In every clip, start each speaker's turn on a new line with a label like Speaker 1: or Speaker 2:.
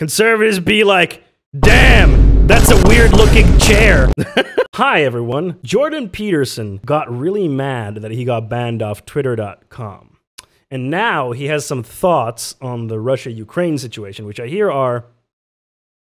Speaker 1: Conservatives be like, damn, that's a weird looking chair. Hi everyone. Jordan Peterson got really mad that he got banned off Twitter.com. And now he has some thoughts on the Russia-Ukraine situation, which I hear are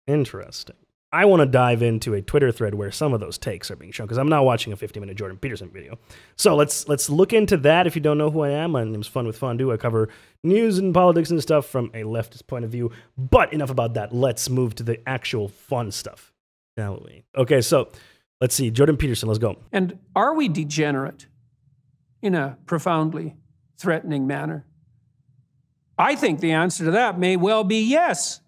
Speaker 1: interesting. I want to dive into a Twitter thread where some of those takes are being shown, because I'm not watching a 50-minute Jordan Peterson video. So let's look into that. If you don't know who I am, my name's Fun with Fondue. I cover news and politics and stuff from a leftist point of view. But enough about that. Let's move to the actual fun stuff, shall we? Okay, so let's see. Jordan Peterson, let's go.
Speaker 2: And are we degenerate in a profoundly threatening manner? I think the answer to that may well be yes.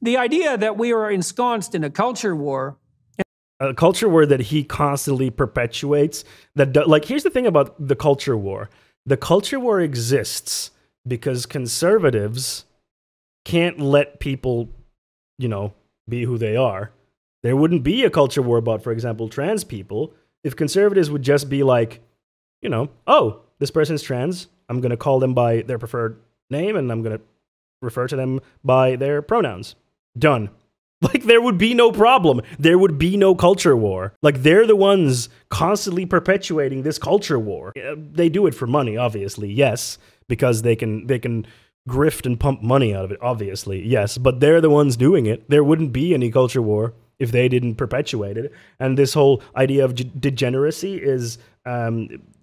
Speaker 2: The idea that we are ensconced in a culture war.
Speaker 1: A culture war that he constantly perpetuates. Like, here's the thing about the culture war. The culture war exists because conservatives can't let people, you know, be who they are. There wouldn't be a culture war about, for example, trans people if conservatives would just be like, you know, oh, this person's trans. I'm going to call them by their preferred name and I'm going to refer to them by their pronouns. Done. Like, there would be no problem. There would be no culture war. Like, they're the ones constantly perpetuating this culture war. They do it for money, obviously, yes, because they can grift and pump money out of it, obviously, yes, but they're the ones doing it. There wouldn't be any culture war if they didn't perpetuate it. And this whole idea of degeneracy is,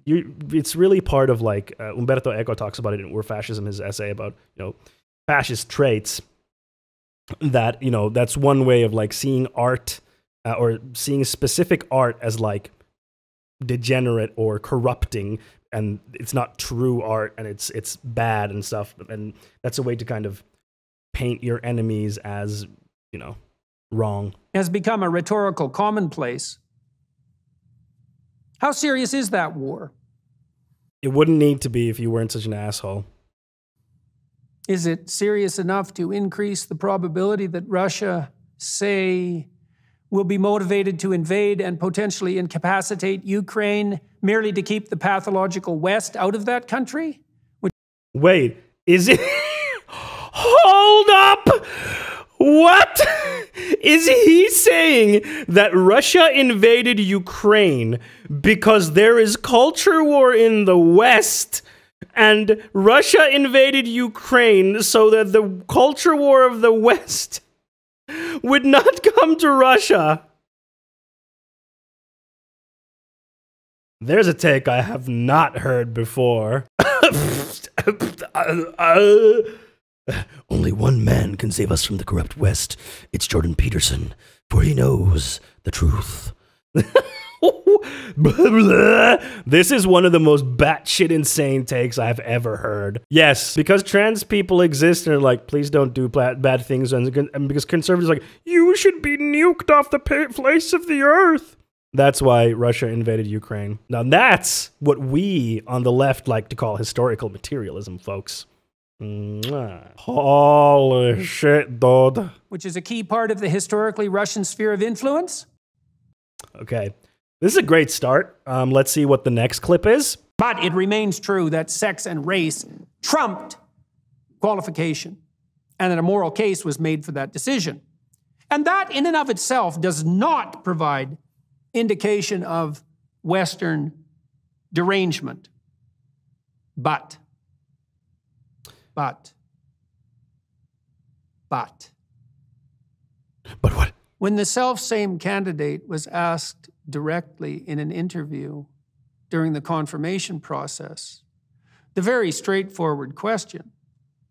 Speaker 1: it's really part of, like, Umberto Eco talks about it in Where Fascism, his essay about, you know, fascist traits. That, you know, that's one way of, like, seeing art or seeing specific art as, like, degenerate or corrupting, and it's not true art and it's bad and stuff, and that's a way to kind of paint your enemies as, you know, wrong.
Speaker 2: Has become a rhetorical commonplace. How serious is that war?
Speaker 1: It wouldn't need to be if you weren't such an asshole.
Speaker 2: Is it serious enough to increase the probability that Russia, say, will be motivated to invade and potentially incapacitate Ukraine merely to keep the pathological West out of that country?
Speaker 1: Wait, is it? Hold up! What? Is he saying that Russia invaded Ukraine because there is culture war in the West? And Russia invaded Ukraine so that the culture war of the West would not come to Russia. There's a take I have not heard before. Only one man can save us from the corrupt West. It's Jordan Peterson, for he knows the truth. This is one of the most batshit insane takes I've ever heard. Yes, because trans people exist and are like, please don't do bad things, and because conservatives are like, you should be nuked off the face of the earth. That's why Russia invaded Ukraine. Now that's what we on the left like to call historical materialism, folks. Holy shit, dude.
Speaker 2: Which is a key part of the historically Russian sphere of influence?
Speaker 1: Okay. This is a great start. Let's see what the next clip is.
Speaker 2: But it remains true that sex and race trumped qualification, and that a moral case was made for that decision. And that in and of itself does not provide indication of Western derangement. But what? When the self-same candidate was asked directly in an interview during the confirmation process, the very straightforward question,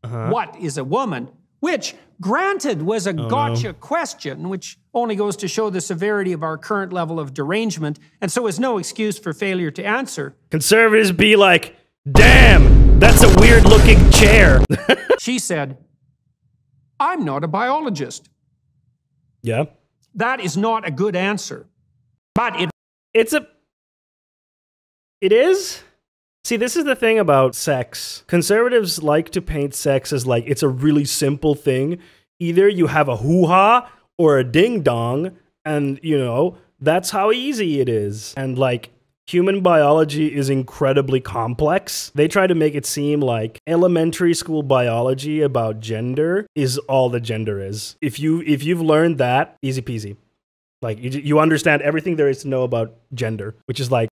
Speaker 2: what is a woman? Which, granted, was a gotcha question, which only goes to show the severity of our current level of derangement, and so is no excuse for failure to answer.
Speaker 1: Conservatives be like, damn, that's a weird looking chair.
Speaker 2: She said, I'm not a biologist.
Speaker 1: Yeah.
Speaker 2: That is not a good answer. But it
Speaker 1: is? See, this is the thing about sex. Conservatives like to paint sex as like it's a really simple thing. Either you have a hoo-ha or a ding-dong, and, you know, that's how easy it is. And, like, human biology is incredibly complex. They try to make it seem like elementary school biology about gender is all that gender is. If you've learned that, easy peasy. Like, you understand everything there is to know about gender, which is like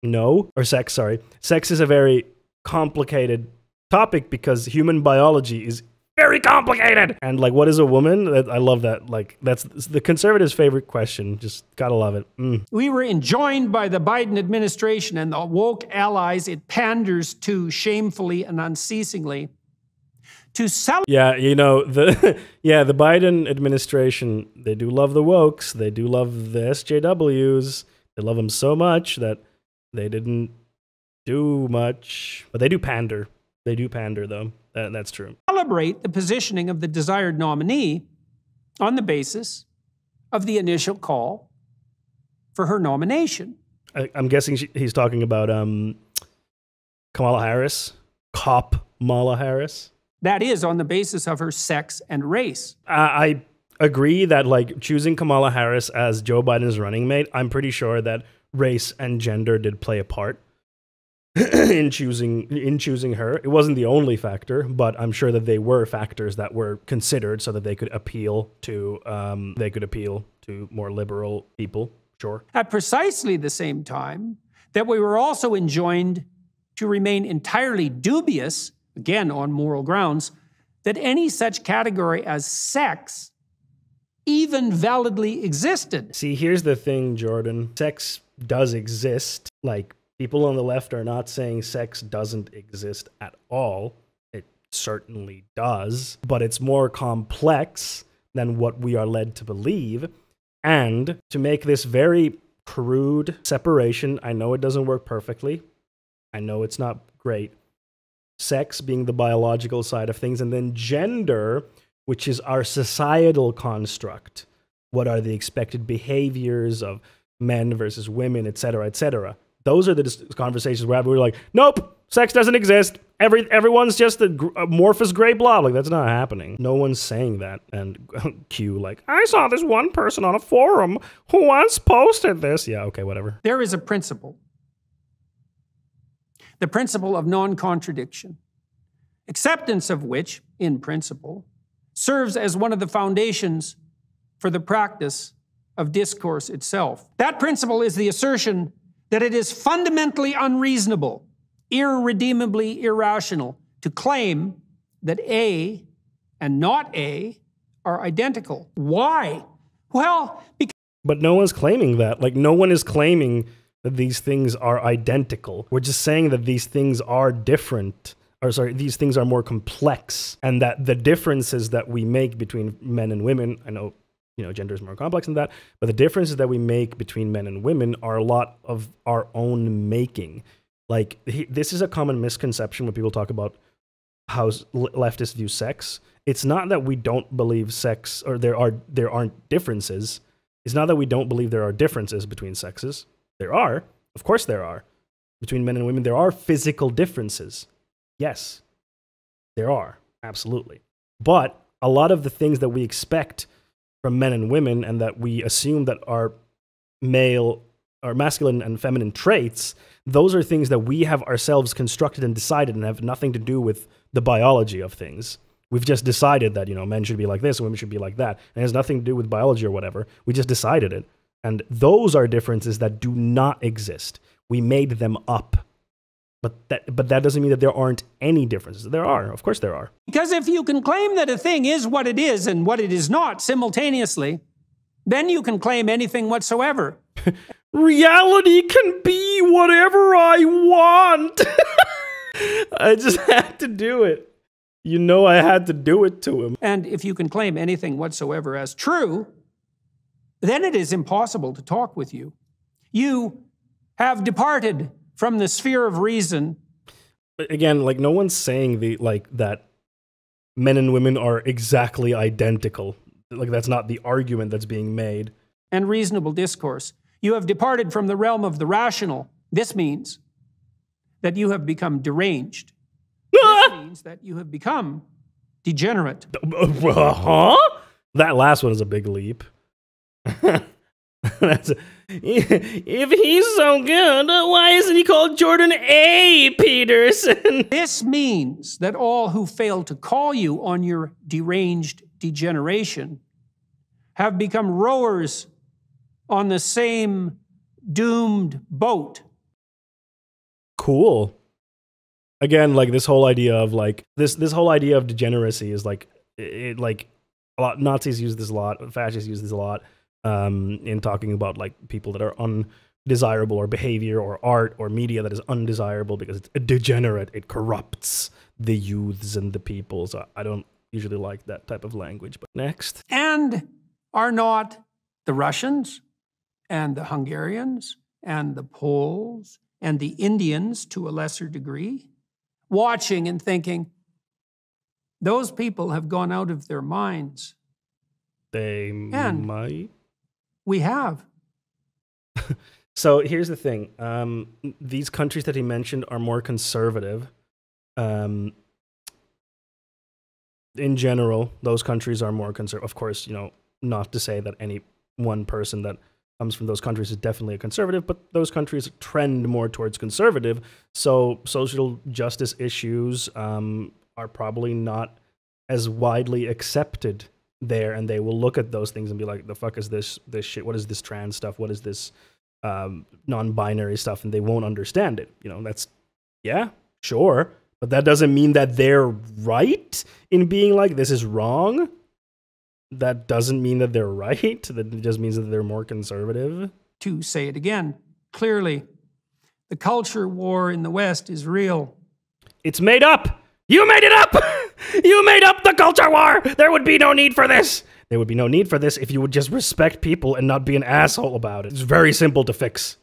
Speaker 1: sex, sorry. Sex is a very complicated topic because human biology is very complicated. And like, what is a woman? I love that. Like, that's the conservatives' favorite question. Just gotta love it.
Speaker 2: We were enjoined by the Biden administration and the woke allies it panders to shamefully and unceasingly to sell.
Speaker 1: Yeah, the Biden administration, they do love the wokes. They do love the SJWs. They love them so much that they didn't do much. But they do pander. They do pander, though. That's true.
Speaker 2: Celebrate the positioning of the desired nominee on the basis of the initial call for her nomination.
Speaker 1: I'm guessing he's talking about Kamala Harris. Kamala Harris.
Speaker 2: That is on the basis of her sex and race.
Speaker 1: I agree that like choosing Kamala Harris as Joe Biden's running mate, I'm pretty sure that race and gender did play a part in choosing her. It wasn't the only factor, but I'm sure that they were factors that were considered so that they could appeal to more liberal people. Sure.
Speaker 2: At precisely the same time that we were also enjoined to remain entirely dubious, again on moral grounds, that any such category as sex even validly existed.
Speaker 1: See, here's the thing, Jordan. Sex does exist. Like, people on the left are not saying sex doesn't exist at all. It certainly does, but it's more complex than what we are led to believe. And to make this very crude separation, I know it doesn't work perfectly. I know it's not great. Sex being the biological side of things, and then gender, which is our societal construct. What are the expected behaviors of men versus women, et cetera, et cetera. Those are the conversations we're like, nope, sex doesn't exist. Everyone's just a amorphous gray blob. Like, that's not happening. No one's saying that. And Q, like, I saw this one person on a forum who once posted this. Yeah, okay, whatever.
Speaker 2: There is a principle. The principle of non-contradiction, acceptance of which, in principle, serves as one of the foundations for the practice of discourse itself. That principle is the assertion that it is fundamentally unreasonable, irredeemably irrational, to claim that A and not A are identical. Why? Well, because...
Speaker 1: But no one's claiming that. Like, no one is claiming that these things are identical. We're just saying that these things are different. Or sorry, these things are more complex, and that the differences that we make between men and women, I know, gender is more complex than that, but the differences that we make between men and women are a lot of our own making. Like, this is a common misconception when people talk about how leftists view sex. It's not that we don't believe sex, or there aren't differences. It's not that we don't believe there are differences between sexes. There are. Of course there are. Between men and women, there are physical differences. Yes, there are. Absolutely. But a lot of the things that we expect from men and women, and that we assume that are masculine and feminine traits, those are things that we have ourselves constructed and decided and have nothing to do with the biology of things. We've just decided that, men should be like this and women should be like that. And it has nothing to do with biology or whatever. We just decided it. And those are differences that do not exist. We made them up. But that doesn't mean that there aren't any differences. There are. Of course there are.
Speaker 2: Because if you can claim that a thing is what it is and what it is not simultaneously, then you can claim anything whatsoever.
Speaker 1: Reality can be whatever I want. I just had to do it. I had to do it to him.
Speaker 2: And if you can claim anything whatsoever as true, then it is impossible to talk with you. You have departed from the sphere of reason.
Speaker 1: But again, like, no one's saying that men and women are exactly identical. Like, that's not the argument that's being made.
Speaker 2: And reasonable discourse. You have departed from the realm of the rational. This means that you have become deranged. This means that you have become degenerate.
Speaker 1: Huh? That last one is a big leap. If he's so good, why isn't he called Jordan A. Peterson?
Speaker 2: This means that all who fail to call you on your deranged degeneration have become rowers on the same doomed boat.
Speaker 1: Cool. Again, like this whole idea of like this whole idea of degeneracy is like like a lot. Nazis use this a lot. Fascists use this a lot in talking about like people that are undesirable, or behavior or art or media that is undesirable because it's degenerate. It corrupts the youths and the people. So I don't usually like that type of language. But next.
Speaker 2: And are not the Russians and the Hungarians and the Poles and the Indians to a lesser degree watching and thinking, those people have gone out of their minds?
Speaker 1: They might.
Speaker 2: We have.
Speaker 1: So here's the thing. These countries that he mentioned are more conservative. In general, those countries are more conservative. Of course, you know, not to say that any one person that comes from those countries is definitely a conservative, but those countries trend more towards conservative. So social justice issues are probably not as widely accepted there, and they will look at those things and be like, the fuck is this shit? What is this trans stuff? What is this non-binary stuff? And they won't understand it. You know, that's, yeah, sure. But that doesn't mean that they're right in being like, this is wrong. That doesn't mean that they're right. That just means that they're more conservative.
Speaker 2: To say it again, clearly, the culture war in the West is real.
Speaker 1: It's made up. You made it up. You made up the culture war. There would be no need for this. There would be no need for this if you would just respect people and not be an asshole about it. It's very simple to fix.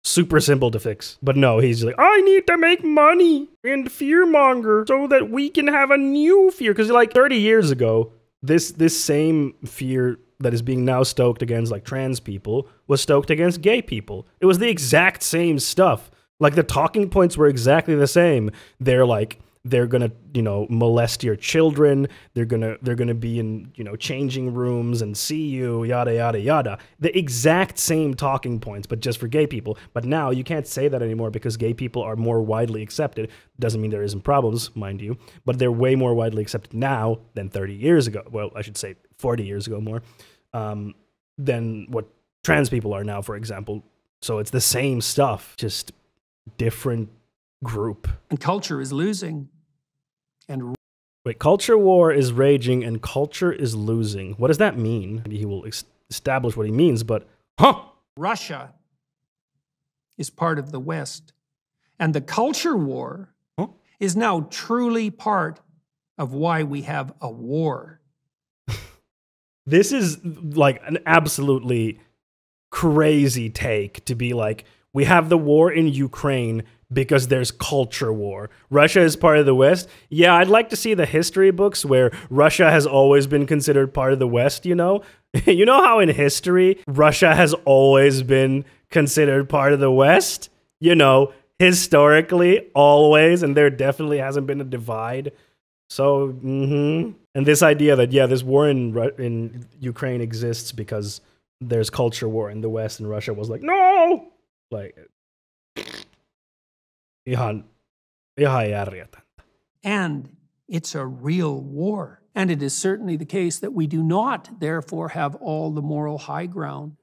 Speaker 1: Super simple to fix. But no, he's like, I need to make money and fearmonger so that we can have a new fear. Because like 30 years ago, this same fear that is being now stoked against like trans people was stoked against gay people. It was the exact same stuff. Like the talking points were exactly the same. They're like, they're gonna, you know, molest your children. They're gonna be in, you know, changing rooms and see you, yada yada yada. The exact same talking points, but just for gay people. But now you can't say that anymore because gay people are more widely accepted. Doesn't mean there isn't problems, mind you, but they're way more widely accepted now than 30 years ago. Well, I should say 40 years ago more, than what trans people are now, for example. So it's the same stuff, just different group.
Speaker 2: And culture is losing. And
Speaker 1: wait, culture war is raging and culture is losing. What does that mean? Maybe he will establish what he means, but
Speaker 2: Russia is part of the West. And the culture war is now truly part of why we have a war.
Speaker 1: This is like an absolutely crazy take to be like, we have the war in Ukraine because there's culture war. Russia is part of the West. Yeah, I'd like to see the history books where Russia has always been considered part of the West, you know? You know how in history, Russia has always been considered part of the West? You know, historically, always, and there definitely hasn't been a divide. So, And this idea that, yeah, this war in Ukraine exists because there's culture war in the West, and Russia was like, no! Like,
Speaker 2: and it's a real war. And it is certainly the case that we do not, therefore, have all the moral high ground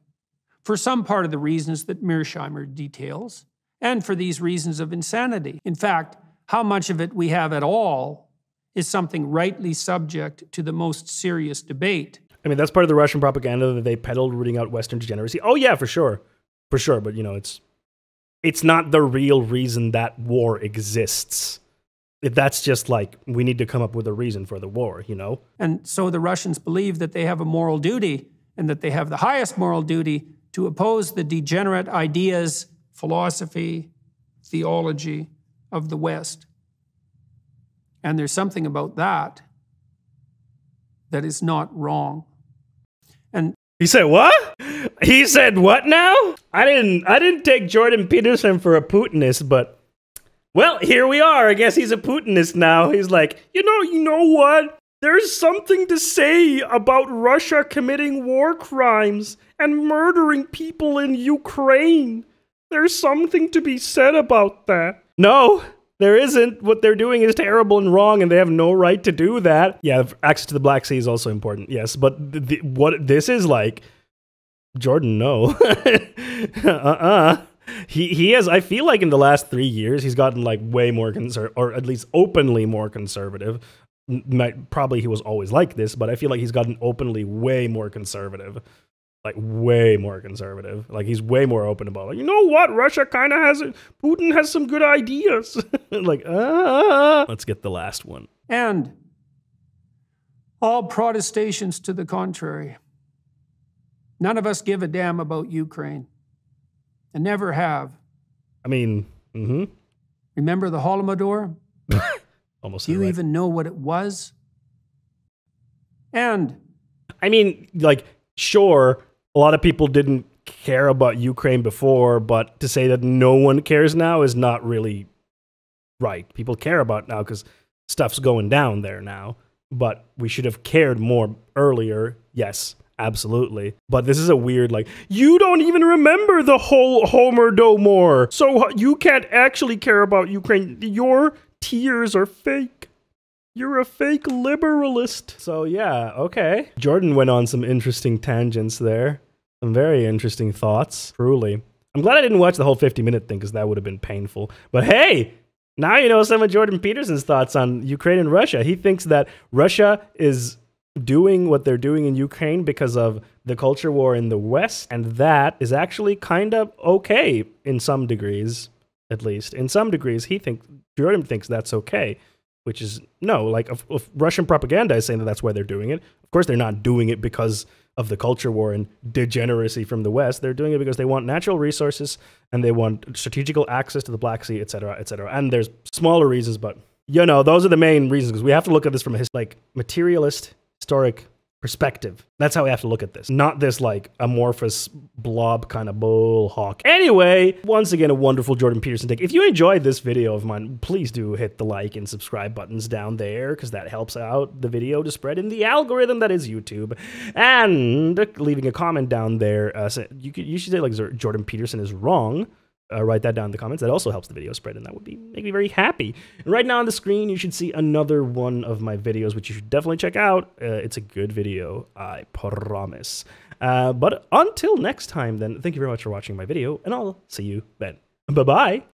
Speaker 2: for some part of the reasons that Mearsheimer details, and for these reasons of insanity. In fact, how much of it we have at all is something rightly subject to the most serious debate.
Speaker 1: I mean, that's part of the Russian propaganda that they peddled, rooting out Western degeneracy. Oh yeah, for sure. For sure, but you know, it's not the real reason that war exists. That's just like, we need to come up with a reason for the war, you know?
Speaker 2: And so the Russians believe that they have a moral duty, and that they have the highest moral duty to oppose the degenerate ideas, philosophy, theology of the West. And there's something about that that is not wrong. And
Speaker 1: he said what? He said what now? I didn't take Jordan Peterson for a Putinist, but well, here we are. I guess he's a Putinist now. He's like, you know what? There's something to say about Russia committing war crimes and murdering people in Ukraine. There's something to be said about that. No, there isn't. What they're doing is terrible and wrong, and they have no right to do that. Yeah, access to the Black Sea is also important, yes. But what this is like, Jordan, no. He has, I feel like in the last 3 years, he's gotten like way more conservative, or at least openly more conservative. Probably he was always like this, but I feel like he's gotten openly way more conservative. Like way more conservative. Like he's way more open about, like, you know what? Russia kind of has it. Putin has some good ideas. Like, let's get the last one.
Speaker 2: And all protestations to the contrary. None of us give a damn about Ukraine. And never have.
Speaker 1: I mean,
Speaker 2: Remember the Holodomor?
Speaker 1: Almost.
Speaker 2: Do you even know what it was? And
Speaker 1: I mean, like, sure, a lot of people didn't care about Ukraine before, but to say that no one cares now is not really right. People care about it now because stuff's going down there now. But we should have cared more earlier. Yes, absolutely. But this is a weird, like, you don't even remember the whole Holodomor, so you can't actually care about Ukraine. Your tears are fake. You're a fake liberalist. So yeah, okay. Jordan went on some interesting tangents there. Some very interesting thoughts, truly. I'm glad I didn't watch the whole 50-minute thing because that would have been painful. But hey, now you know some of Jordan Peterson's thoughts on Ukraine and Russia. He thinks that Russia is doing what they're doing in Ukraine because of the culture war in the West, and that is actually kind of okay in some degrees, at least. In some degrees, Jordan thinks that's okay. Which is, no, like, if Russian propaganda is saying that that's why they're doing it, of course they're not doing it because of the culture war and degeneracy from the West. They're doing it because they want natural resources and they want strategical access to the Black Sea, etc., etc. And there's smaller reasons, but, you know, those are the main reasons, because we have to look at this from a materialist, historic perspective. That's how we have to look at this. Not this, like, amorphous blob kind of bull hawk. Anyway, once again, a wonderful Jordan Peterson take. If you enjoyed this video of mine, please do hit the like and subscribe buttons down there, because that helps out the video to spread in the algorithm that is YouTube. And leaving a comment down there, you should say, like, Jordan Peterson is wrong. Write that down in the comments. That also helps the video spread, and that would make me very happy. And right now on the screen, you should see another one of my videos, which you should definitely check out. It's a good video, I promise. But until next time, then, thank you very much for watching my video, and I'll see you then. Bye-bye.